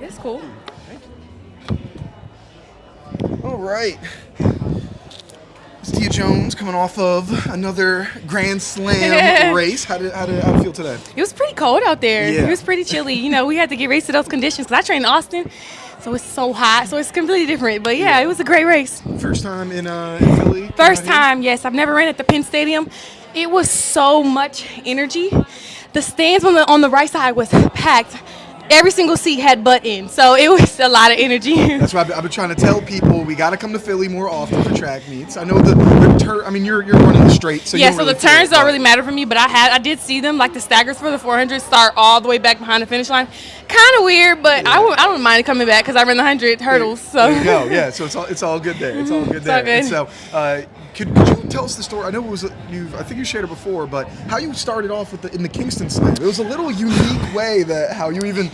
It's cool. All right. It's Tia Jones coming off of another Grand Slam race. How did it feel today? It was pretty cold out there. Yeah. It was pretty chilly. You know, we had to get raised to those conditions because I train in Austin, so it's so hot. So it's completely different. But yeah, it was a great race. First time in Philly? First time, yes. I've never ran at the Penn Stadium. It was so much energy. The stands on the right side was packed. Every single seat had butt in, so it was a lot of energy. That's why I've been trying to tell people we got to come to Philly more often for track meets. I know you're running straight, so yeah. you So don't the really turns feel it, don't really matter for me, but I did see them, like the staggers for the 400 start all the way back behind the finish line. Kind of weird, but I don't mind coming back because I ran the 100 hurdles. So there you go. Yeah. So it's all good there. It's all good there. All good. And so could you tell us the story? I know it was I think you shared it before, but how you started off in the Kingston Slam. It was a little unique way that how you even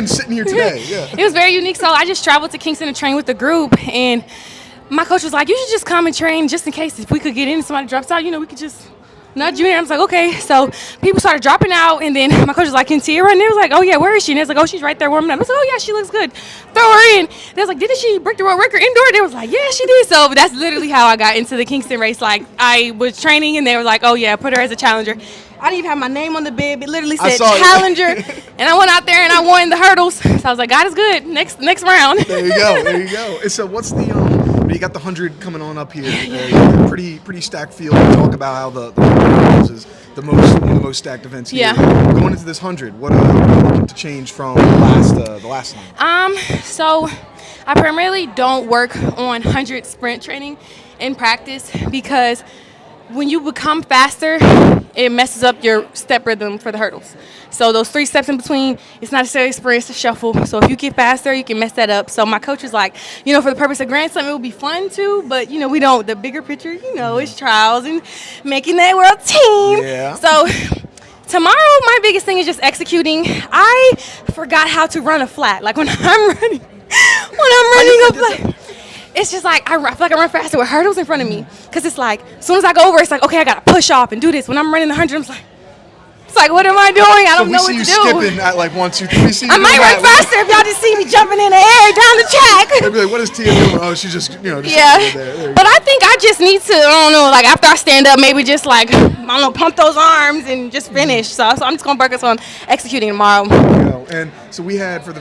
sitting here today. Yeah. It was very unique. So I just traveled to Kingston to train with the group, and my coach was like, "You should just come and train just in case if we could get in and somebody drops out, we could just nudge you in." I was like, "Okay." So people started dropping out, and then my coach was like, "Can Tia run?" And they was like, "Oh yeah, where is she?" And they was like, "Oh, she's right there warming up." I was like, "Oh yeah, she looks good. Throw her in." They was like, "Didn't she break the world record indoor?" They was like, "Yeah, she did." So that's literally how I got into the Kingston race. Like I was training, and they were like, "Oh yeah, put her as a challenger." I didn't even have my name on the bib. It literally said challenger, and I went out there and I won the hurdles. So I was like, "God is good." Next round. There you go. And so what's the you got the 100 coming on up here. Pretty stacked field. We talk about how the 100 hurdles is one of the most stacked events here. Yeah. Going into this 100, what are you looking to change from the last time? So I primarily don't work on 100 sprint training in practice because when you become faster, it messes up your step rhythm for the hurdles. So those 3 steps in between, it's not necessarily a sprint, it's a shuffle. So if you get faster, you can mess that up. So my coach was like, for the purpose of Grand Slam, it would be fun too, but we don't. The bigger picture, is trials and making that world team. Yeah. So tomorrow, my biggest thing is just executing. I forgot how to run a flat. Like when I'm running a flat. It's just like I feel like I run faster with hurdles in front of me because it's like as soon as I go over, it's like, okay, I gotta push off and do this. When I'm running the 100, it's like, what am I doing? I don't know what to do. So we see you skipping at like 1, 2, 3. I might run faster if y'all just see me jumping in the air down the track. They'd be like, what is Tia doing? Oh, she's just yeah. There but I think I just need to, I don't know, like after I stand up, maybe just like, I don't know, pump those arms and just finish. So I'm just gonna focus on executing tomorrow. And so we had for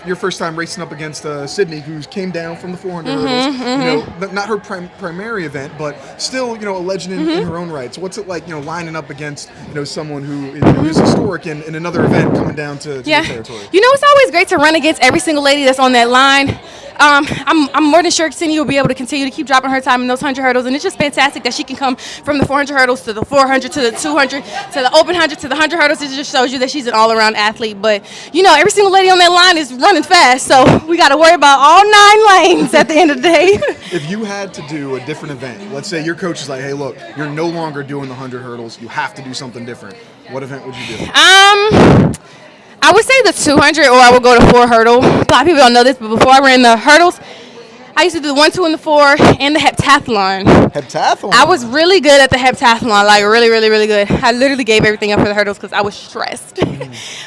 your first time racing up against Sydney, who came down from the 400 hurdles. Not her primary event, but still, a legend in her own right. So what's it like, lining up against someone who is historic in another event coming down to the territory? It's always great to run against every single lady that's on that line. I'm more than sure Sydney will be able to continue to keep dropping her time in those 100 hurdles, and it's just fantastic that she can come from the 400 hurdles to the 400 to the 200 to the open 100 to the 100 hurdles. It just shows you that she's an all-around athlete. But every single lady on that line is running fast, so we got to worry about all 9 lanes at the end of the day. If you had to do a different event, let's say your coach is like, "Hey, look, you're no longer doing the 100 hurdles. You have to do something different." What event would you do? I would say the 200, or I would go to 4 hurdle. A lot of people don't know this, but before I ran the hurdles, I used to do the 1, 2, and the 4, and the heptathlon. Heptathlon? I was really good at the heptathlon, like really, really, really good. I literally gave everything up for the hurdles because I was stressed.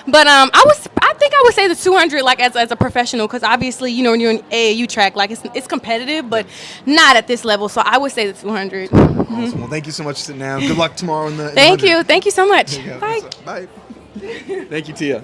But I think I would say the 200, like as a professional, because obviously, when you're in AAU track, like it's competitive, but not at this level. So I would say the 200. Awesome. Well, thank you so much for sitting down. Good luck tomorrow in the. Thank you so much. Bye. Bye. Thank you, Tia.